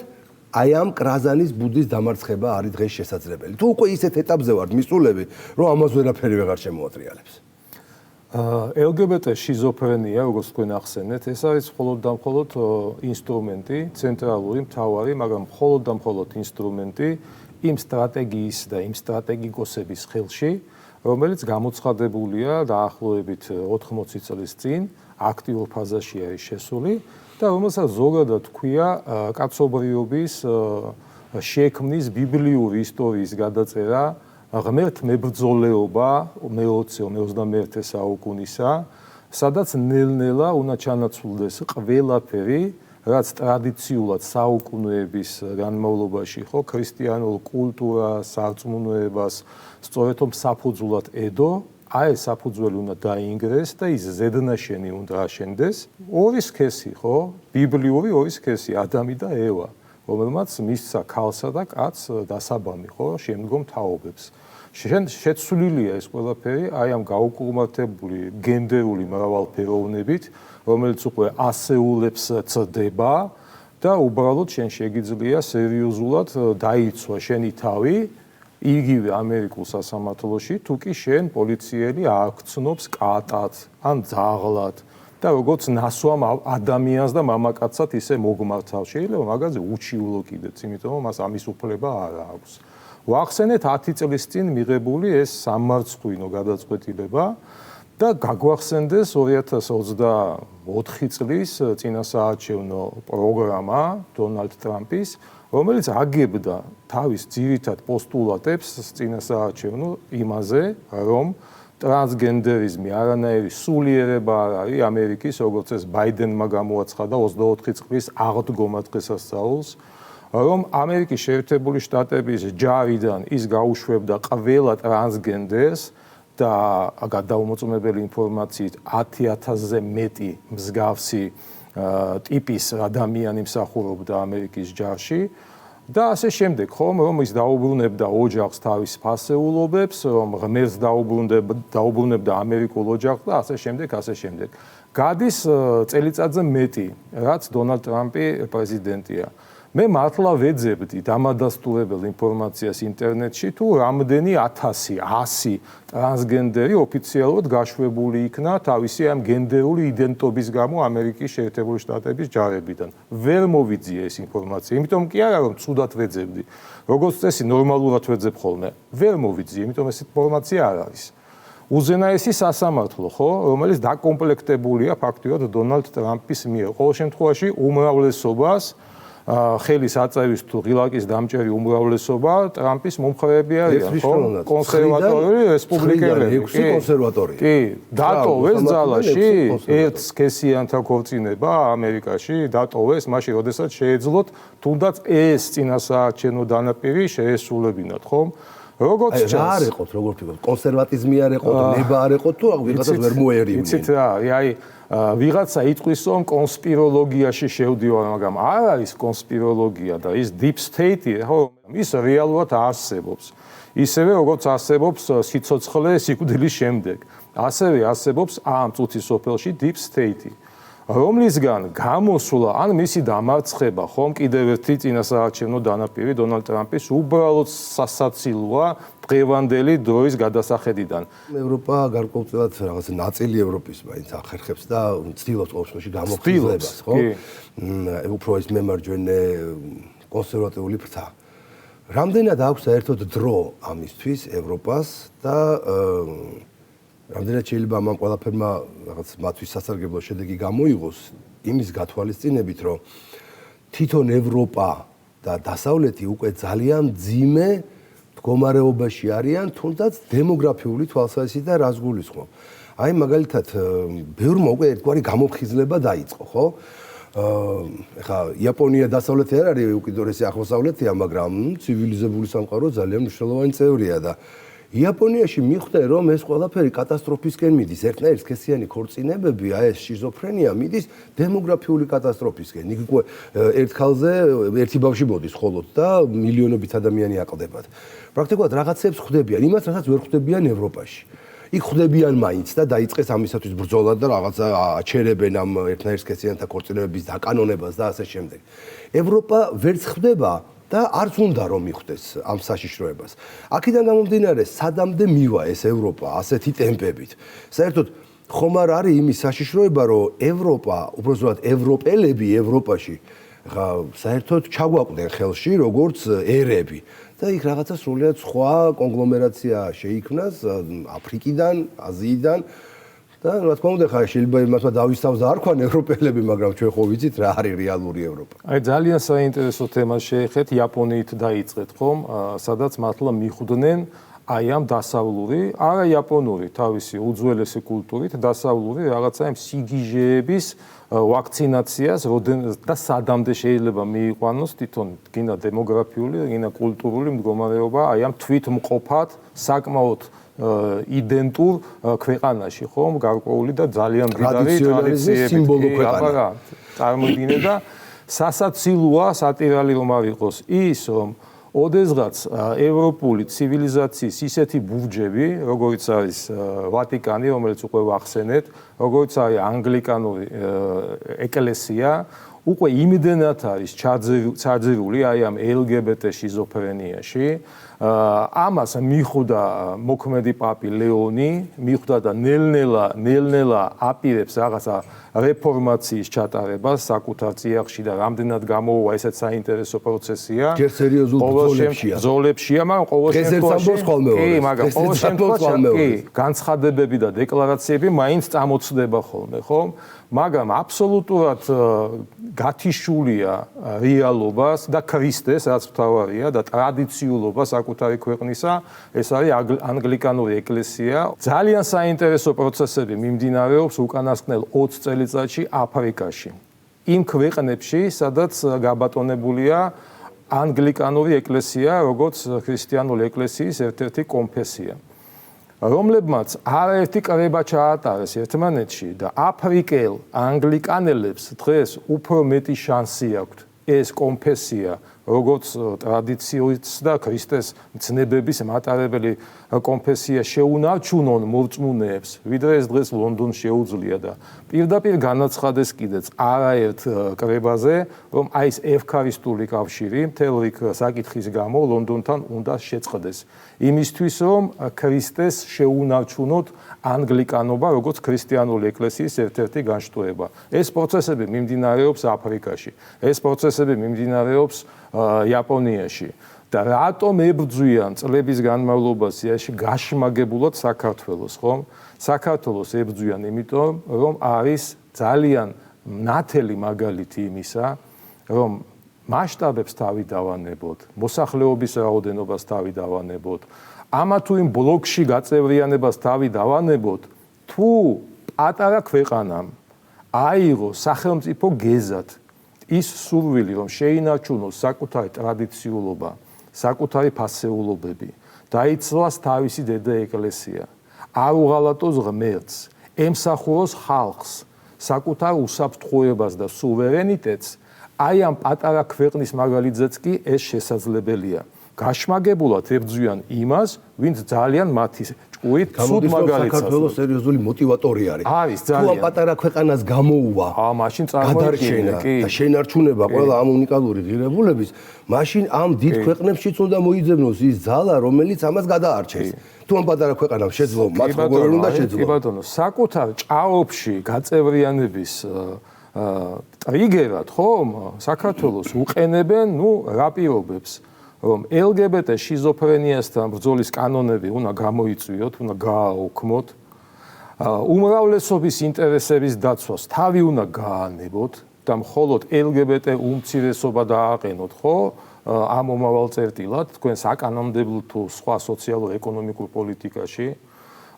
Speaker 1: აი ამ კრაზანის ბუდის დამარცხება არის დღეს შესაძლებელი. თუ უკვე ისეთ ეტაპზე ვართ მისულები, რომ ამას ვერაფერი ვეღარ შემოატრიალებს.
Speaker 4: LGBT შიზოფრენია, როგორც თქვენ ახსენეთ, ეს არის მხოლოდ და მხოლოდ ინსტრუმენტი, ცენტრალური, მთავარი, მაგრამ მხოლოდ და მხოლოდ ინსტრუმენტი იმ სტრატეგიის და იმ სტრატეგიკოსების ხელში, რომელიც გამოცხადებულია დაახლოებით 80 წლის წინ, აქტიურ ფაზაში არის შესული და რომელსაც ზოგადად თქვია კაცობრიობის შექმნის ბიბლიური ისტორიის გადაწერა, ღმერთ მებრძოლეობა მე-21 საუკუნისა, სადაც ნელ-ნელა უნდა ჩანაცვლდეს ყველაფერი, რაც ტრადიციულად საუკუნეების განმავლობაში ხო ქრისტიანულ კულტურას, სარწმუნოებას სწორედ რომ საფუძვლად ედო, აი ეს საფუძველი უნდა დაინგრეს და ის ზედნაშენი უნდა აშენდეს. ორი სქესი ხო? ბიბლიური ორი სქესი, ადამი და ევა. რომელმაც მისცა ქალსა და კაცს დასაბამი, ხო, შემდგომ თაობებს. შეცვლილია ეს ყველაფერი აი ამ გაუკრუმართებული გენდერული მრავალფეროვნებით, რომელიც უკვე ასეულებს წდება და უბრალოდ შენ შეგიძლია სერიოზულად დაიცვა შენი თავი იგივე ამერიკულ სასამართლოში, თუ კი შენ პოლიციელი აქცნობს კატად ან ძაღლად და როგორც ნასვამ ადამიანს და მამაკაცად ისე მოგმართავ. შეიძლება მაგაზე უჩივლო კიდეც, იმიტომ რომ მას ამის უფლება არ აქვს. ვახსენეთ 10 წლის წინ მიღებული ეს სამარცხვინო გადაწყვეტილება და გაგვახსენდეს 2024 წლის წინასაარჩევნო პროგრამა დონალდ ტრამპის, რომელიც აგებდა თავის ძირითად პოსტულატებს წინასაარჩევნო იმაზე, რომ ტრანსგენდერიზმი არანაირი სულიერება არ არის ამერიკის, როგორც ეს ბაიდენმა გამოაცხადა 24 წლის აღდგომა დღესასწაულს, რომ ამერიკის შეერთებული შტატების ჯარიდან ის გაუშვებდა ყველა ტრანსგენდერს და გადაუმოწმებელი ინფორმაციით 10,000-ზე მეტი მსგავსი ტიპის ადამიანი მსახურობდა ამერიკის ჯარში და ასე შემდეგ, ხომ, რომ ის დაუბრუნებდა ოჯახს თავის ფასეულობებს, რომ ღმერთს დაუბრუნებდა ამერიკულ ოჯახს და ასე შემდეგ, ასე შემდეგ. გადის წელიწადზე მეტი, რაც დონალდ ტრამპი პრეზიდენტია. მე მართლა ვეძებდი დამადასტურებელ ინფორმაციას ინტერნეტში, თუ რამდენი 1000, 100 ტრანსგენდერი ოფიციალურად გაშვებული იქნა თავისი ამ გენდერული იდენტობის გამო ამერიკის შეერთებული შტატების ჯარებიდან. ვერ მოვიძიე ეს ინფორმაცია, იმიტომ კი არა რომ ცუდად ვეძებდი. როგორც წესი ნორმალურად ვეძებ ხოლმე. ვერ მოვიძიე, იმიტომ ეს ინფორმაცია არ არის. უზენაესი სასამართლო, ხო, რომელიც დაკომპლექტებულია ფაქტიურად დონალდ ტრამპის მიერ. ყოველ შემთხვევაში უმრავლესობას ხელის აწევის თუ ღილაკის დამჭერი უმრავლესობა ტრამპის მომხრეები არიან, ხო? კონსერვატორი, რესპუბლიკელები.
Speaker 1: 6 კონსერვატორია.
Speaker 4: კი, დატოვეს ძალაში ერთ სქესიანთა ქორწინება ამერიკაში, დატოვეს მაშინ, როდესაც შეეძლოთ თუნდაც ეს წინასაარჩევნო დანაპირი შეესრულებინათ, ხო? როგორც
Speaker 1: ჩანს. რა არ ეყოთ, როგორ ვთქვი, კონსერვატიზმი არ ეყოთ, ნება არ ეყოთ, თუ ვიღაცას ვერ მოერივნენ.
Speaker 4: იცით რა, აი ვიღაცა იტყვის რომ კონსპიროლოგიაში შევდივარ, მაგრამ არ არის კონსპიროლოგია და ის deep state-ია, ხო, ის რეალურად არსებობს. ისევე როგორც არსებობს სიცოცხლე სიკვდილის შემდეგ. ასევე არსებობს ამ წუთის სოფელში deep state-ი, რომლისგან გამოსვლა ან მისი დამარცხება, ხომ კიდევ ერთი წინასაარჩევნო დანაპირი დონალდ ტრამპის უბრალოდ სასაცილოა დღევანდელი დროის გადასახედიდან.
Speaker 1: ევროპა გარკვეულწილად რაღაც ნაწილი ევროპის მაინც ახერხებს და ცდილობს ყოველ შემთხვევაში გამოფხიზლებას, ხო? უფრო ის მემარჯვენე კონსერვატიული ფრთა. რამდენად აქვს საერთოდ დრო ამისთვის ევროპას და რამდენად შეიძლება ამ ყველაფერმა რაღაც მათთვის სასარგებლო შედეგი გამოიღოს იმის გათვალისწინებით, რომ თვითონ ევროპა და დასავლეთი უკვე ძალიან მძიმე მდგომარეობაში არიან, თუნდაც დემოგრაფიული თვალსაზრისით და რას გულისხმობ. აი მაგალითად, ბევრმა უკვე ერთგვარი გამოფხიზლება დაიწყო, ხო? ეხა იაპონია დასავლეთი არ არის უკიდურესი აღმოსავლეთია, მაგრამ ცივილიზებული სამყარო ძალიან მნიშვნელოვანი წევრია და იაპონიაში მიხვდა რომ ეს ყველაფერი კატასტროფისკენ მიდის, ერთნაირი სქესიანი ქორწინებები, აი ეს შიზოფრენია მიდის დემოგრაფიული კატასტროფისკენ. იქ უკვე ერთ ხალზე ერთი ბავშვი მოდის ხოლოდ და მილიონობით ადამიანი აყდებათ. პრაქტიკულად რაღაცებს ხვდებიან, იმას რასაც ვერ ხვდებიან ევროპაში. იქ ხვდებიან მაინც და დაიწყეს ამისათვის ბრძოლა და რაღაცა აჩერებენ ამ ერთნაირი სქესიანთა ქორწინებების დაკანონებას და ასე შემდეგ. ევროპა ვერც ხვდება და არც უნდა რომ მიხვდეს ამ საშიშროებას. აქედან გამომდინარე, სადამდე მივა ეს ევროპა ასეთი ტემპებით. საერთოდ ხომ არ არის იმის საშიშროება, რომ ევროპა, უბრალოდ ევროპელები ევროპაში, ხა საერთოდ ჩაგვაყდნენ ხელში როგორც ერები და იქ რაღაცა სრულიად სხვა კონგლომერაცია შეიქმნას აფრიკიდან, აზიიდან და რა თქმა უნდა, ხა შეიძლება იმათმა დავისწავს და არ ქვან ევროპელები, მაგრამ ჩვენ ხო ვიცით რა არის რეალური ევროპა.
Speaker 4: აი ძალიან საინტერესო თემას შეეხეთ, იაპონიით დაიწყეთ ხომ, სადაც მართლა მიხვდნენ აი ამ დასავლური, არა იაპონური, თავისი უძველესი კულტურით დასავლური რაღაცა იმ სიგიჟეების ვაქცინაციას, და სადამდე შეიძლება მიიყვანოს თვითონ გინდა დემოგრაფიული, გინდა კულტურული მდგომარეობა აი ამ თვითმყოფად საკმაოდ იდენტურ ქვეყანაში, ხომ, გარკვეული და ძალიან მდიდარი ტრადიციებით წარმოდგინე და სასაცილოა სატირალი რომ არ იყოს ის, რომ ოდესღაც ევროპული ცივილიზაციის ისეთი ბურჯები, როგორიც არის ვატიკანი, რომელიც უკვე ვახსენეთ, როგორც არის ანგლიკანური ეკლესია, უკვე იმდენად არის ჩაძირული აი ამ LGBT შიზოფრენიაში. ამას მიხვდა მოქმედი პაპი ლეონი, მიხვდა და ნელ-ნელა აპირებს რაღაცა რეფორმაციის ჩატარებას საკუთარ წიაღში და რამდენად გამოუვა ესეც საინტერესო პროცესია.
Speaker 1: ჯერ სერიოზულ
Speaker 4: ბრძოლებშია, მაგრამ ყოველ შემთხვევაში განცხადებები და დეკლარაციები მაინც წამოწდება ხოლმე, ხო? მაგრამ აბსოლუტურად გათიშულია რეალობას და ქრისტეს, რაც მთავარია და ტრადიციულობა საკუთარი ქვეყნისა, ეს არის ანგლიკანური ეკლესია. ძალიან საინტერესო პროცესები მიმდინარეობს უკანასკნელ 20 წელიწადში აფრიკაში. იმ ქვეყნებში, სადაც გაბატონებულია ანგლიკანური ეკლესია, როგორც ქრისტიანული ეკლესიის ერთ-ერთი კონფესია. რომლებმაც არაერთი კრება ჩაატარეს ერთმანეთში და აფრიკელ ანგლიკანელებს დღეს უფრო მეტი შანსი აქვთ ეს კონფესია, როგორც ტრადიციით და ქრისტეს მცნებების მატარებელი კონფესია შეუნარჩუნონ მორწმუნეებს, ვიდრე ეს დღეს ლონდონში შეუძლია და პირდაპირ განაცხადეს კიდეც არაერთ კრებაზე, რომ აი ეს ევქარისტიული კავშირი მთელ რიგ საკითხის გამო ლონდონთან უნდა შეწყდეს. იმისთვის, რომ ქრისტეს შეუნარჩუნოთ ანგლიკანობა, როგორც ქრისტიანული ეკლესიის ერთ-ერთი განშტოება. ეს პროცესები მიმდინარეობს აფრიკაში, ეს პროცესები მიმდინარეობს იაპონიაში. და რატომ ებრძვიან წლების განმავლობაში ეს გაშმაგებულად საქართველოს, ხო? საქართველოს ებრძვიან იმიტომ, რომ არის ძალიან ნათელი მაგალითი იმისა, რომ მასშტაბებს თავი დავანებოთ, მოსახლეობის რაოდენობას თავი დავანებოთ, ამა თუ იმ ბლოკში გაწევრიანებას თავი დავანებოთ, თუ პატარა ქვეყანამ აიღო სახელმწიფო გეზად ის სურვილი, რომ შეინარჩუნოს საკუთარი ტრადიციულობა, საკუთარი ფასეულობები, დაიცვას თავისი დედა ეკლესია, არ უღალატოს ღმერთს, ემსახუროს ხალხს, საკუთარ უსაფრთხოებას და სუვერენიტეტს, აი ამ პატარა ქვეყნის მაგალითზეც კი ეს შესაძლებელია. გაშმაგებულად ებრძვიან იმას, ვინც ძალიან მათი ჭკუით ცუდ მაგალითს.
Speaker 1: საქართველოს სერიოზული მოტივატორი არის.
Speaker 4: არის ძალიან.
Speaker 1: თუ ამ პატარა ქვეყანას გამოუვა,
Speaker 4: მაშინ წარმოიდგინე, კი.
Speaker 1: და შენარჩუნება ყველა ამ უნიკალური ღირებულების, მაშინ ამ დიდ ქვეყნებშიც უნდა მოიძებნოს ის ძალა, რომელიც ამას გადაარჩენს. თუ ამ პატარა ქვეყანამ შეძლო, მათ როგორ უნდა შეძლო?
Speaker 4: კი ბატონო, საკუთარ ჭაობში გაწევრიანების ტრიგერად, ხომ, საქართველოს უყენებენ, რა პირობებს, რომ LGBT შიზოფრენიასთან ბრძოლის კანონები უნდა გამოიწვიოთ, უნდა გააოქმოთ, უმრავლესობის ინტერესების დაცვას თავი უნდა გაანებოთ და მხოლოდ LGBT უმცირესობა დააყენოთ, ხო? ამ მომავალ წერტილად, თქვენ საკანონმდებლო თუ სხვა სოციალურ-ეკონომიკურ პოლიტიკაში,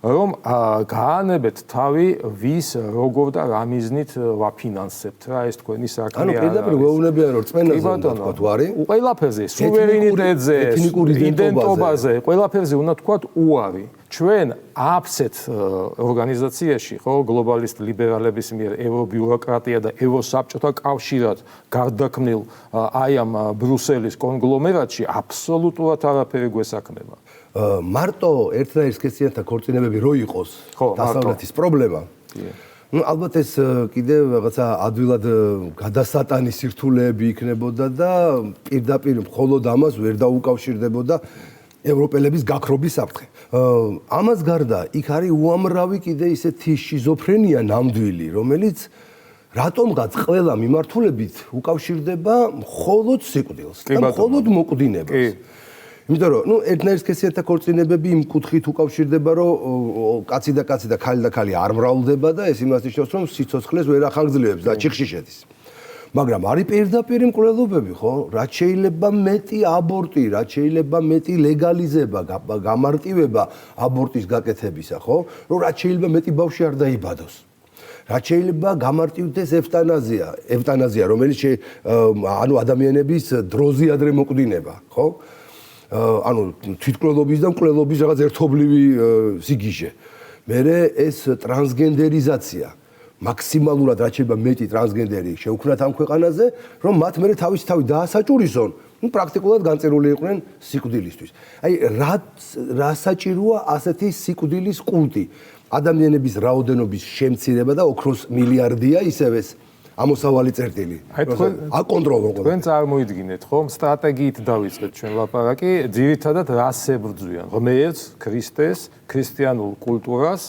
Speaker 4: რომ გაანებეთ თავი, ვის, როგორ და რა მიზნით ვაფინანსებთ რა ეს თქვენი საქმე
Speaker 1: არის. ანუ პირდაპირ გვეუბნებიან, რომ წმენაზე უნდა თქვა თუ არის?
Speaker 4: ყველაფერზე, სუვერენიტეტზე, იდენტობაზე, ყველაფერზე უნდა თქვა უარი. ჩვენ აფსეთ ორგანიზაციაში, ხო, გლობალისტ ლიბერალების მიერ ევრობიუროკრატია და ევროსაბჭოთა კავშირად გარდაქმნილ აი ამ ბრუსელის კონგლომერატში აბსოლუტურად არაფერი გვესაქმება.
Speaker 1: მარტო ერთნაირი სქესიანთა ქორწინებები რო იყოს დასავლეთის პრობლემა. ალბათ ეს კიდევ რაღაცა ადვილად გადასატანის სირთულეები იქნებოდა და პირდაპირ მხოლოდ ამას ვერ დაუკავშირდებოდა ევროპელების გაქრობის საფრთხე. ამას გარდა იქ არის უამრავი კიდე ისეთი შიზოფრენია ნამდვილი, რომელიც რატომღაც ყველა მიმართულებით უკავშირდება მხოლოდ სიკვდილს და მხოლოდ მოკვდინებას. იმიტომ რომ ერთნაირი სქესიანთა ქორწინებები იმ კუთხით უკავშირდება, რომ კაცი და ქალი და ქალი არ მრავლდება და ეს იმას ნიშნავს, რომ სიცოცხლეს ვერ ახანგრძლივებს და ჭიხში შედის. მაგრამ არის პირდაპირ მკვლელობები, ხო? რაც შეიძლება მეტი აბორტი, რაც შეიძლება მეტი ლეგალიზება, გამარტივება აბორტის გაკეთებისა, ხო? რომ რაც შეიძლება მეტი ბავშვი არ დაიბადოს. რაც შეიძლება გამარტივდეს ევტანაზია, რომელიც ანუ ადამიანების დროზე ადრე მოკვდინება, ხო? ანუ თვითმკვლელობის და მკვლელობის რაღაც ერთობლივი სიგიჟე. მერე ეს ტრანსგენდერიზაცია, მაქსიმალურად რაც შეიძლება მეტი ტრანსგენდერი შეუქმნათ ამ ქვეყანაზე, რომ მათ მერე თავისი თავი დაასაჭურისონ, პრაქტიკულად განწერული იყვნენ სიკვდილისთვის. აი რა საჭიროა ასეთი სიკვდილის კულტი? ადამიანების რაოდენობის შემცირება და ოქროს მილიარდია ისევ ეს ამოსავალი წერტილი. აკონტროლო.
Speaker 4: თქვენ წარმოიდგინეთ, ხომ, სტრატეგიით დავიწყეთ ჩვენ ლაპარაკი, ძირითადად რას ებრძვიან? ღმერთს, ქრისტეს, ქრისტიანულ კულტურას,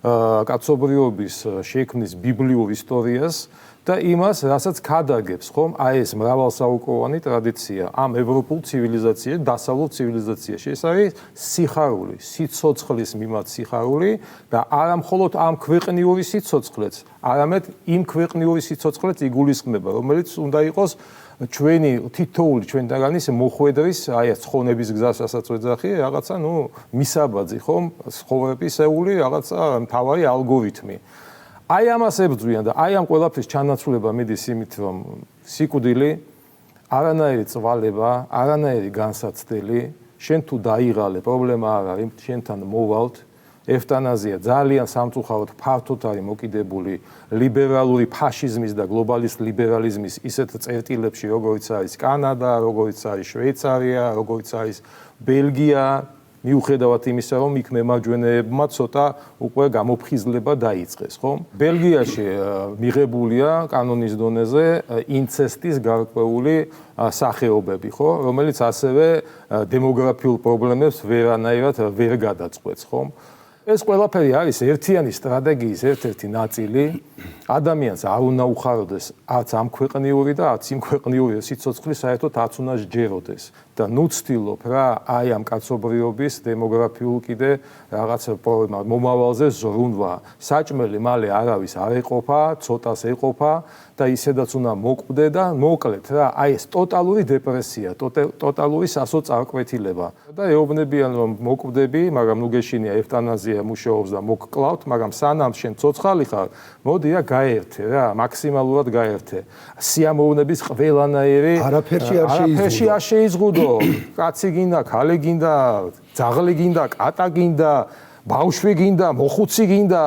Speaker 4: კაცობრიობის შექმნის ბიბლიურ ისტორიას და იმას, რასაც ქადაგებს, ხომ, აი ეს მრავალსაუკოვანი ტრადიცია ამ ევროპულ ცივილიზაციაში, დასავლურ ცივილიზაციაში. ეს არის სიხარული, სიცოცხლის მიმართ სიხარული და არა მხოლოდ ამ ქვეყნიური სიცოცხლეც, არამედ იმ ქვეყნიური სიცოცხლეც იგულისხმება, რომელიც უნდა იყოს ჩვენი თითოეული ჩვენთაგანის მოხვედრის, აი ეს ცხონების გზას, რასაც ვეძახი, რაღაცა, მისაბაძი, ხომ, ცხოვრებისეული რაღაცა მთავარი ალგორითმი. აი ამას ებრძვიან და აი ამ ყველაფრის ჩანაცვლება მიდის იმით, რომ სიკვდილი, არანაირი წვალება, არანაირი განსაცდელი, შენ თუ დაიღალე, პრობლემა არ არის, შენთან მოვალთ. ევტანაზია ძალიან სამწუხაროდ ფართოდ არის მოკიდებული ლიბერალური ფაშიზმის და გლობალისტ ლიბერალიზმის ისეთ წერტილებში, როგორიც არის კანადა, როგორიც არის შვეიცარია, როგორიც არის ბელგია, მიუხედავად იმისა, რომ იქ მემარჯვენეებმა ცოტა უკვე გამოფხიზლება დაიწყეს, ხომ? ბელგიაში მიღებულია კანონის დონეზე ინცესტის გარკვეული სახეობები, ხო, რომელიც ასევე დემოგრაფიულ პრობლემებს ვერანაირად ვერ გადაწყვეტს, ხომ? ეს ყველაფერი არის ერთიანი სტრატეგიის ერთ-ერთი ნაწილი. ადამიანს არ უნდა უხაროდეს არც ამ ქვეყნიური და არც იმ ქვეყნიური სიცოცხლის, საერთოდ არც უნდა სჯეროდეს. და ნუ ცდილობ რა, აი ამ კაცობრიობის დემოგრაფიულ კიდე რაღაც პრობლემა მომავალზე ზრუნვა. საჭმელი მალე არავის არ ეყოფა, ცოტას ეყოფა და ისედაც უნდა მოკვდე და მოკლედ რა, აი ეს ტოტალური დეპრესია, ტოტალური სასოწარკვეთილება. და ეუბნებიან რომ მოკვდები, მაგრამ ნუ გეშინია ევტანაზია მუშაობს და მოგკლავთ, მაგრამ სანამ შენ ცოცხალი ხარ, მოდი რა გაერთე რა, მაქსიმალურად გაერთე. სიამოვნების ყველანაირი არაფერში არ შეიზღუდო. კაცი გინდა, ქალი გინდა, ძაღლი გინდა, კატა გინდა, ბავშვი გინდა, მოხუცი გინდა,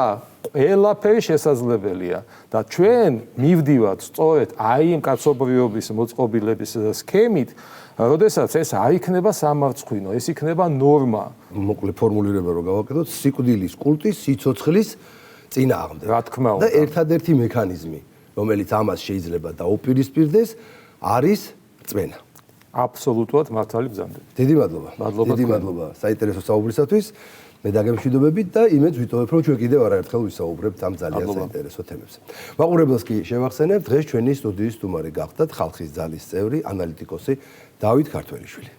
Speaker 4: ყველაფერი შესაძლებელია და ჩვენ მივდივართ სწორედ აი იმ კაცობრიობის მოწყობილების სქემით, როდესაც ეს არ იქნება სამარცხვინო, ეს იქნება ნორმა.
Speaker 1: მოკლე ფორმულირება რო გავაკეთოთ, სიკვდილის კულტი სიცოცხლის წინააღმდეგ.
Speaker 4: რა თქმა უნდა.
Speaker 1: და ერთადერთი მექანიზმი, რომელიც ამას შეიძლება დაუპირისპირდეს, არის რწმენა.
Speaker 4: აბსოლუტურად მართალი ბრძანდებით.
Speaker 1: დიდი მადლობა. დიდი მადლობა საინტერესო საუბრისათვის. მე დაგემშვიდობებით და იმედს ვიტოვებ, რომ ჩვენ კიდევ არაერთხელ ვისაუბრებთ ამ ძალიან საინტერესო თემებზე. მაყურებლებს კი შევახსენებ, დღეს ჩვენი სტუდიის სტუმარი გახდათ ხალხის ძალის წევრი, ანალიტიკოსი დავით ქართველიშვილი.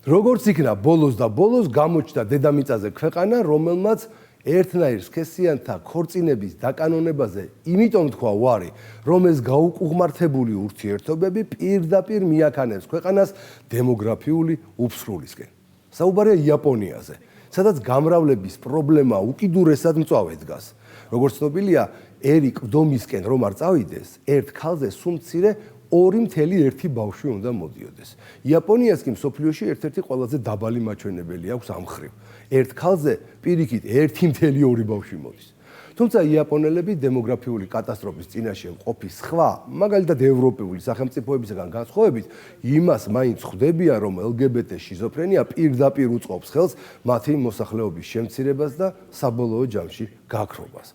Speaker 1: როგორც იქნა ბოლოს და ბოლოს გამოჩნდა დედამიწაზე ქვეყანა, რომელმაც ერთნაირ სქესიანთა ქორწინების დაკანონებაზე იმიტომ თქვა ვარი, რომ ეს გაუკუღმართებული ურთიერთობები პირდაპირ მიაქანებს ქვეყანას დემოგრაფიული უფსრულისკენ. საუბარია იაპონიაზე, სადაც გამრავლების პრობლემა უკიდურესად მწვავე დგას. როგორც ცნობილია, ერი ყდომისკენ რომ არ წავიდეს, ერთ ქალზე სულ მცირე 2.1 ბავშვი უნდა მოდიოდეს. იაპონიას კი მსოფლიოში ერთ-ერთი ყველაზე დაბალი მაჩვენებელი აქვს ამ მხრივ. ერთ ქალზე პირიქით 1.2 ბავშვი მოდის. თუმცა იაპონელები დემოგრაფიული კატასტროფის წინაშე მყოფი სხვა, მაგალითად ევროპული სახელმწიფოებისგან განსხვავებით, იმას მაინც ხვდებიან, რომ LGBT შიზოფრენია პირდაპირ უწყობს ხელს მათი მოსახლეობის შემცირებას და საბოლოო ჯამში გაქრობას.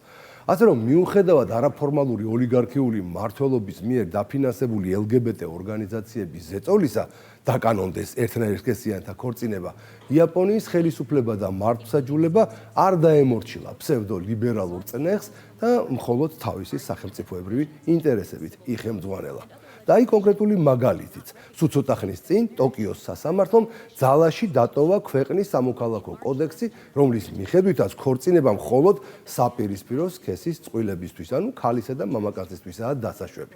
Speaker 1: ასე რომ მიუხედავად არაფორმალური ოლიგარქიული მმართველობის მიერ დაფინანსებული LGBT ორგანიზაციების ზეწოლისა, დაკანონდეს ერთნაირ სქესიანთა ქორწინება, იაპონიის ხელისუფლება და მართლმსაჯულება არ დაემორჩილა ფსევდოლიბერალურ წნეხს და მხოლოდ თავისი სახელმწიფოებრივი ინტერესებით იხემძღვანელა. და აი კონკრეტული მაგალითიც, სულ ცოტა ხნის წინ ტოკიოს სასამართლომ ძალაში დატოვა ქვეყნის სამოქალაქო კოდექსი, რომლის მიხედვითაც ქორწინება მხოლოდ საპირისპირო სქესის წყვილებისთვის, ანუ ქალისა და მამაკაცისთვისაა დასაშვები.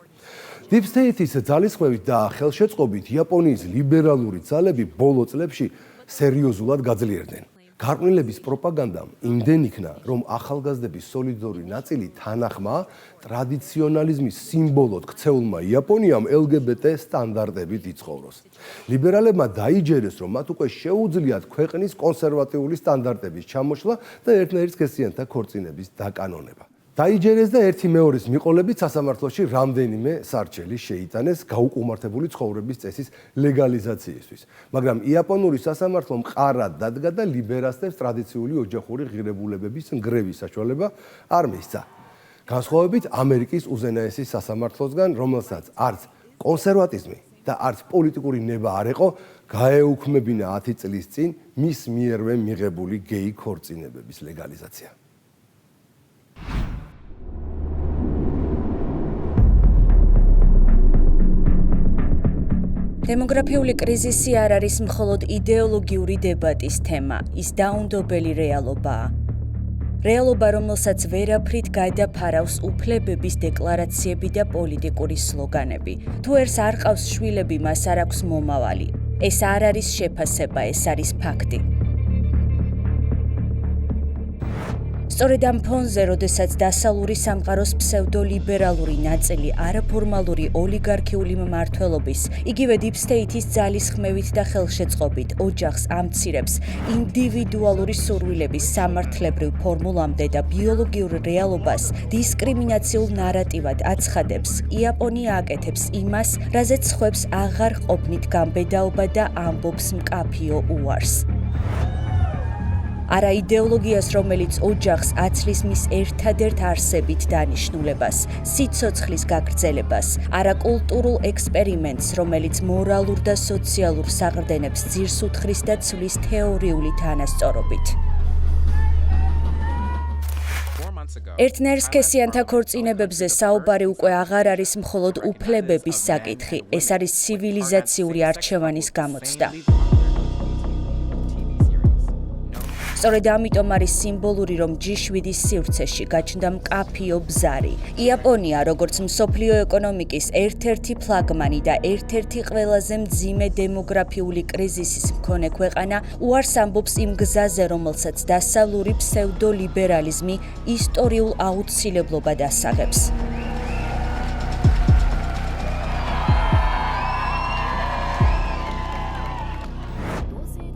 Speaker 1: Deep State-ის ძალისხმევით და ხელშეწყობით იაპონიის ლიბერალური ძალები ბოლო წლებში სერიოზულად გაძლიერდნენ. გარყვნილების პროპაგანდამ იმდენ იქნა, რომ ახალგაზრდების სოლიდური ნაწილი თანახმა ტრადიციონალიზმის სიმბოლოდ ქცეულმა იაპონიამ LGBT სტანდარტებით იცხოვროს. ლიბერალებმა დაიჯერეს, რომ მათ უკვე შეუძლიათ ქვეყნის კონსერვატიული სტანდარტების ჩამოშლა და ერთნაირი სქესიანთა ქორწინების დაკანონება. დაიჯერეს და ერთი მეორის მიყოლებით სასამართლოში რამდენიმე სარჩელი შეიტანეს გაუკუმართებული ცხოვრების წესის ლეგალიზაციისთვის. მაგრამ იაპონური სასამართლო მყარად დადგა და ლიბერასტებს ტრადიციული ოჯახური ღირებულებების ნგრევის საშუალება არ მისცა. განსხვავებით ამერიკის უზენაესი სასამართლოსგან, რომელსაც არც კონსერვატიზმი და არც პოლიტიკური ნება არ იყო, გაეუქმებინა 10 წლის წინ მის მიერვე მიღებული გეი ქორწინებების ლეგალიზაცია.
Speaker 5: დემოგრაფიული კრიზისი არ არის მხოლოდ იდეოლოგიური დებატის თემა, ის დაუნდობელი რეალობაა. რეალობა, რომელსაც ვერაფრით გადაფარავს უფლებების დეკლარაციები და პოლიტიკური სლოგანები. თუ ერთს არ ყავს შვილები, მას არ აქვს მომავალი. ეს არ არის შეფასება, ეს არის ფაქტი. სწორედ ამ ფონზე, როდესაც დასავლური სამყაროს ფსევდოლიბერალური ნაწილი არაფორმალური ოლიგარქიული მმართველობის, იგივე Deep State-ის ძალისხმევით და ხელშეწყობით ოჯახს ამცირებს ინდივიდუალური სურვილების სამართლებრივ ფორმულამდე და ბიოლოგიურ რეალობას დისკრიმინაციულ ნარატივად აცხადებს, იაპონია აკეთებს იმას, რაზეც სხვებს აღარ ყოფნით გამბედაობა და ამბობს მკაფიო უარს. არა იდეოლოგიას, რომელიც ოჯახს აცლის მის ერთადერთ არსებით დანიშნულებას, სიცოცხლის გაგრძელებას, არა კულტურულ ექსპერიმენტს, რომელიც მორალურ და სოციალურ საყრდენებს ძირს უთხრის და ცვლის თეორიული თანასწორობით. ერთნაირსქესიანთა ქორწინებებზე საუბარი უკვე აღარ არის მხოლოდ უფლებების საკითხი, ეს არის ცივილიზაციური არჩევანის გამოცდა. სწორედ ამიტომ არის სიმბოლური, რომ G7-ის სივრცეში გაჩნდა მკაფიო ბზარი. იაპონია, როგორც მსოფლიო ეკონომიკის ერთ-ერთი ფლაგმანი და ერთ-ერთი ყველაზე მძიმე დემოგრაფიული კრიზისის მქონე ქვეყანა, უარს ამბობს იმ გზაზე, რომელსაც დასავლური ფსევდოლიბერალიზმი ისტორიულ აუცილებლობად ასაღებს.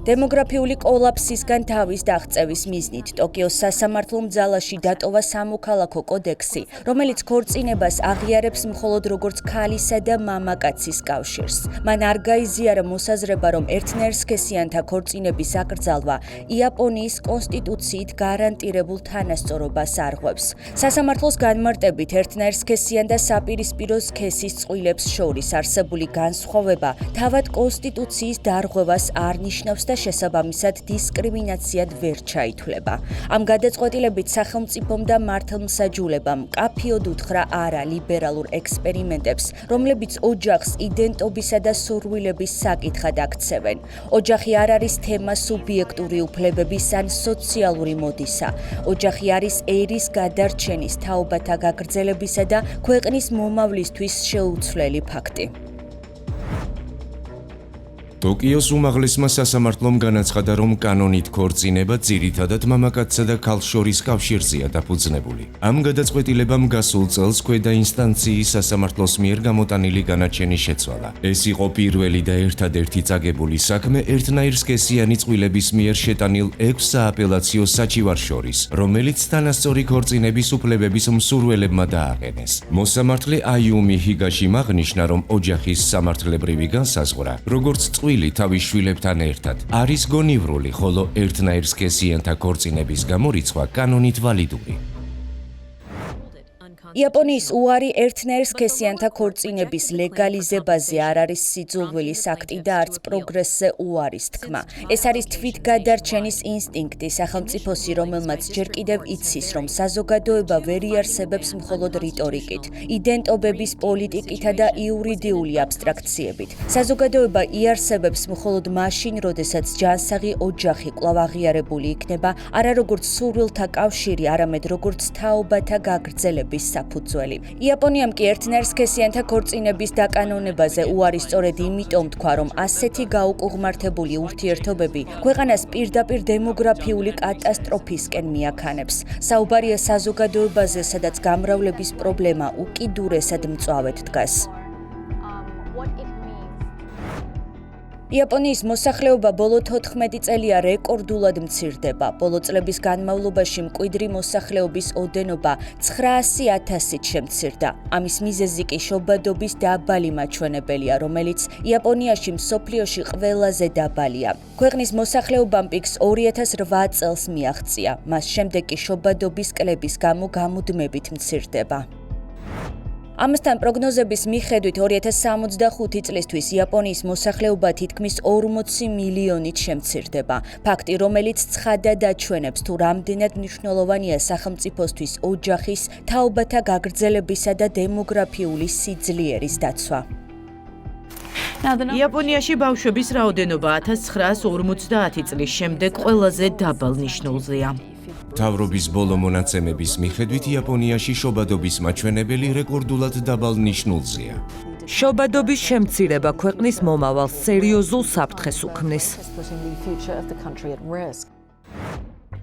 Speaker 5: დემოგრაფიული კოლაფსისგან თავის დაღწევის მიზნით ტოკიოს სასამართლომ ძალაში დატოვა სამოქალაქო კოდექსი, რომელიც ქორწინებას აღიარებს მხოლოდ როგორც ქალისა და მამაკაცის კავშირს. მან არ გაიზიარა მოსაზრება, რომ ერთნაირსქესიანთა ქორწინების აკრძალვა იაპონიის კონსტიტუციით გარანტირებულ თანასწორობას არღვევს. სასამართლოს განმარტებით ერთნაირსქესიან და საპირისპირო სქესის წყვილებს შორის არსებული განსხვავება თავად კონსტიტუციის დარღვევას არ ნიშნავს და შესაბამისად დისკრიმინაციად ვერ ჩაითვლება. ამ გადაწყვეტილებით სახელმწიფომ და მართლმსაჯულებამ მკაფიოდ უთხრა არა ლიბერალურ ექსპერიმენტებს, რომლებიც ოჯახს იდენტობისა და სურვილების საკითხად აქცევენ. ოჯახი არ არის თემა სუბიექტური უფლებების ან სოციალური მოდისა. ოჯახი არის ერის გადარჩენის, თაობათა გაგრძელებისა და ქვეყნის მომავლისთვის შეუცვლელი ფაქტი.
Speaker 3: ტოკიოს უმაღლესმა სასამართლომ განაცხადა, რომ კანონით ქორწინება ძირითადად მამაკაცსა და ქალს შორის კავშირზეა დაფუძნებული. ამ გადაწყვეტილებამ გასულ წელს ქვედა ინსტანციის სასამართლოს მიერ გამოტანილი განაჩენი შეცვალა. ეს იყო პირველი და ერთადერთი წაგებული საქმე ერთნაირსქესიანი წყვილების მიერ შეტანილ 6 სააპელაციო საჩივარს შორის, რომელიც თანასწორი ქორწინების უფლებების მსურველებმა დააყენეს. მოსამართლე აიუმი ჰიგაშიმ აღნიშნა, რომ ოჯახის სამართლებრივი განსაზღვრა, როგორც თავის შვილებთან ერთად არის გონივრული, ხოლო ერთნაირსქესიანთა ქორწინების გამორიცხვა კანონით ვალიდური.
Speaker 5: იაპონიის უარი ერთნაირსქესიანთა ქორწინების ლეგალიზებაზე არ არის სიძულვილის აქტი და არც პროგრესზე უარის თქმა. ეს არის თვითგადარჩენის ინსტინქტი სახელმწიფოსი, რომელმაც ჯერ კიდევ იცის, რომ საზოგადოება ვერ იარსებებს მხოლოდ რიტორიკით, იდენტობების პოლიტიკითა და იურიდიული აბსტრაქციებით. საზოგადოება იარსებებს მხოლოდ მაშინ, როდესაც ჯანსაღი ოჯახი კვლავ აღიარებული იქნება არა როგორც სურვილთა კავშირი, არამედ როგორც თაობათა გაგრძელების საფუძველი. იაპონიამ კი ერთნაირსქესიანთა ქორწინების დაკანონებაზე უარი სწორედ იმიტომ თქვა, რომ ასეთი გაუკუღმართებული ურთიერთობები ქვეყანას პირდაპირ დემოგრაფიული კატასტროფისკენ მიაქანებს. საუბარია საზოგადოებაზე, სადაც გამრავლების პრობლემა უკიდურესად მწვავედ დგას. იაპონიის მოსახლეობა ბოლო 14 წელია რეკორდულად მცირდება. ბოლო წლების განმავლობაში მკვიდრი მოსახლეობის ოდენობა 900,000-ით შემცირდა. ამის მიზეზი კი შობადობის დაბალი მაჩვენებელია, რომელიც იაპონიაში მსოფლიოში ყველაზე დაბალია. ქვეყნის მოსახლეობამ პიკს 2008 წელს მიაღწია. მას შემდეგ კი შობადობის კლების გამო გამუდმებით მცირდება. ამასთან პროგნოზების მიხედვით 2065 წლისთვის იაპონიის მოსახლეობა თითქმის 40 მილიონით შემცირდება. ფაქტი, რომელიც ცხადად აჩვენებს, თუ რამდენად მნიშვნელოვანია სახელმწიფოსთვის ოჯახის, თაობათა გაგრძელებისა და დემოგრაფიული სიძლიერის დაცვა.
Speaker 6: იაპონიაში ბავშვების რაოდენობა 1950 წლის შემდეგ ყველაზე დაბალ ნიშნულზეა.
Speaker 3: მთავრობის ბოლო მონაცემების მიხედვით იაპონიაში შობადობის მაჩვენებელი რეკორდულად დაბალ ნიშნულზეა.
Speaker 6: შობადობის შემცირება ქვეყნის მომავალს სერიოზულ საფრთხეს უქმნის.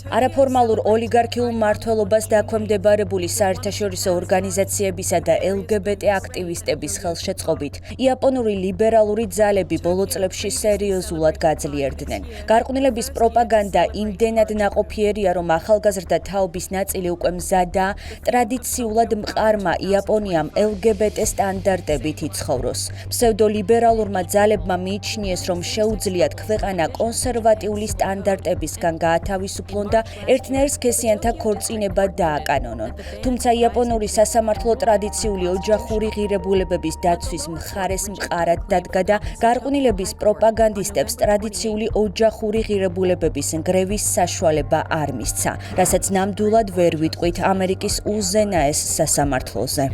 Speaker 5: არაფორმალურ ოლიგარქიულ მმართველობას დაქვემდებარებული საერთაშორისო ორგანიზაციებისა და LGBT აქტივისტების ხელშეწყობით იაპონური ლიბერალური ძალები ბოლო წლებში სერიოზულად გაძლიერდნენ. გარყვნილების პროპაგანდა იმდენად ნაყოფიერია, რომ ახალგაზრდა თაობის ნაწილი უკვე მზადაა ტრადიციულად მყარმა იაპონიამ LGBT სტანდარტებით იცხოვროს. ფსევდოლიბერალურმა ძალებმა მიიჩნიეს, რომ შეუძლიათ ქვეყანა კონსერვატიული სტანდარტებისგან გაათავისუფლონ და ერთნაირსქესიანთა ქორწინება დააკანონონ. თუმცა იაპონური სასამართლო ტრადიციული ოჯახური ღირებულებების დაცვის მხარეს მყარად დადგა და გარყვნილების პროპაგანდისტებს ტრადიციული ოჯახური ღირებულებების ნგრევის საშუალება არ მისცა, რასაც ნამდვილად ვერ ვიტყვით ამერიკის უზენაეს სასამართლოზე.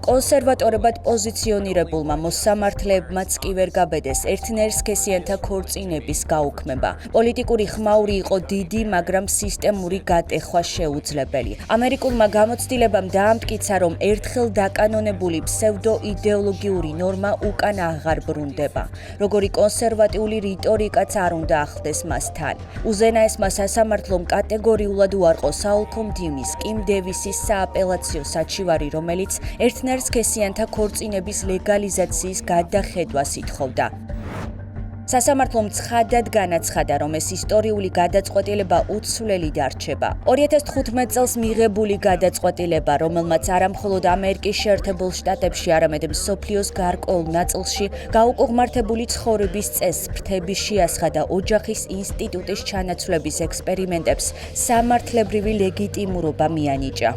Speaker 5: კონსერვატორებად პოზიციონირებულმა მოსამართლეებმაც კი ვერ გაბედეს ერთნაირსქესიანთა ქორწინების გაუქმება. პოლიტიკური ხმაური იყო დიდი, მაგრამ სისტემური გატეხვა შეუძლებელი. ამერიკულმა გამოცდილებამ დაამტკიცა, რომ ერთხელ დაკანონებული ფსევდოიდეოლოგიური ნორმა უკან აღარ ბრუნდება. როგორი კონსერვატიული რიტორიკაც არ უნდა ახლდეს მასთან. უზენაესმა სასამართლომ კატეგორიულად უარყო საოლქო მდივნის კიმ დევისის სააპელაციო საჩივარი, რომელიც ერთნაირსქესიანთა ქორწინების ლეგალიზაციის გადახედვას ითხოვდა. სასამართლომ ცხადად განაცხადა, რომ ეს ისტორიული გადაწყვეტილება უცვლელი დარჩება. 2015 წელს მიღებული გადაწყვეტილება, რომელმაც არამხოლოდ ამერიკის შეერთებულ შტატებში, არამედ მსოფლიოს გარკვეულ ნაწილში გაუკუღმართებული ცხოვრების წესს ფრთების შეასხა და ოჯახის ინსტიტუტის ჩანაცვლების ექსპერიმენტებს სამართლებრივი ლეგიტიმურობა მიანიჭა.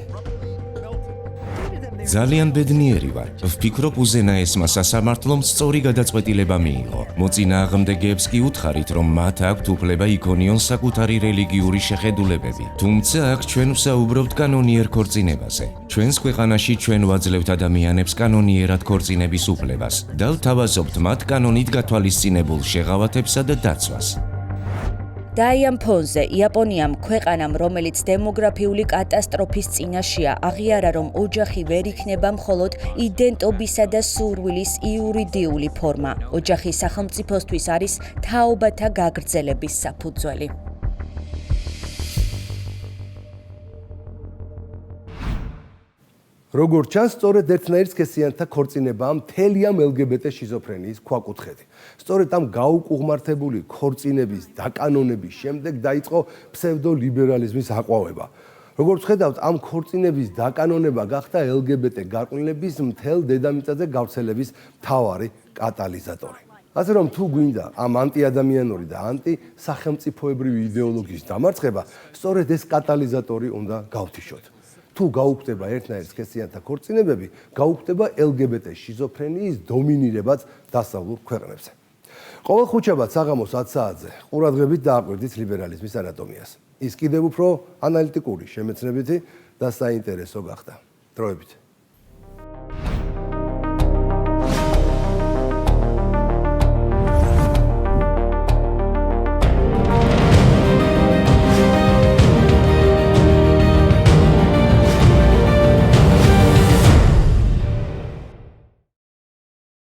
Speaker 3: ძალიან ბედნიერი ვარ. ვფიქრობ, უზენაესმა სასამართლომ სწორი გადაწყვეტილება მიიღო. მოწინააღმდეგეებს კი უთხარით, რომ მათ აქვთ უფლება იქონიონ საკუთარი რელიგიური შეხედულებები. თუმცა აქ ჩვენ ვსაუბრობთ კანონიერ ქორწინებაზე. ჩვენს ქვეყანაში ჩვენ ვაძლევთ ადამიანებს კანონიერად ქორწინების უფლებას და ვთავაზობთ მათ კანონით გათვალისწინებულ შეღავათებსა და დაცვას.
Speaker 5: დაიან ფონზე, იაპონიამ ქვეყანამ, რომელიც დემოგრაფიული კატასტროფის წინაშეა, აღიარა, რომ ოჯახი ვერ იქნება მხოლოდ იდენტობისა და სურვილის იურიდიული ფორმა. ოჯახი სახელმწიფოსთვის არის თაობათა გაგრძელების საფუძველი.
Speaker 1: როგორც ჩანს, სწორედ ერთნაირსქესიანთა ქორწინებაა მთელი ამ LGBT შიზოფრენიის ქვაკუთხედი. სწორედ ამ გაუკუღმართებული ქორწინების დაკანონების შემდეგ დაიწყო ფსევდოლიბერალიზმის აყვავება. როგორც ხედავთ, ამ ქორწინების დაკანონება გახდა LGBT გარყვნილების მთელ დედამიწაზე გავრცელების მთავარი კატალიზატორი. ასე რომ თუ გვინდა ამ ანტიადამიანური და ანტისახელმწიფოებრივი იდეოლოგიის დამარცხება, სწორედ ეს კატალიზატორი უნდა გავთიშოთ. თუ გაუქმდება ერთნაირსქესიანთა ქორწინებები, გაუქმდება LGBT შიზოფრენიის დომინირებაც დასავლურ ქვეყნებზე. ყოველ ხუთშაბათს საღამოს 10 საათზე ყურადღებით დააკვირდით ლიბერალიზმის ანატომიას. ის კიდევ უფრო ანალიტიკური, შემეცნებითი და საინტერესო გახდა. დროებით.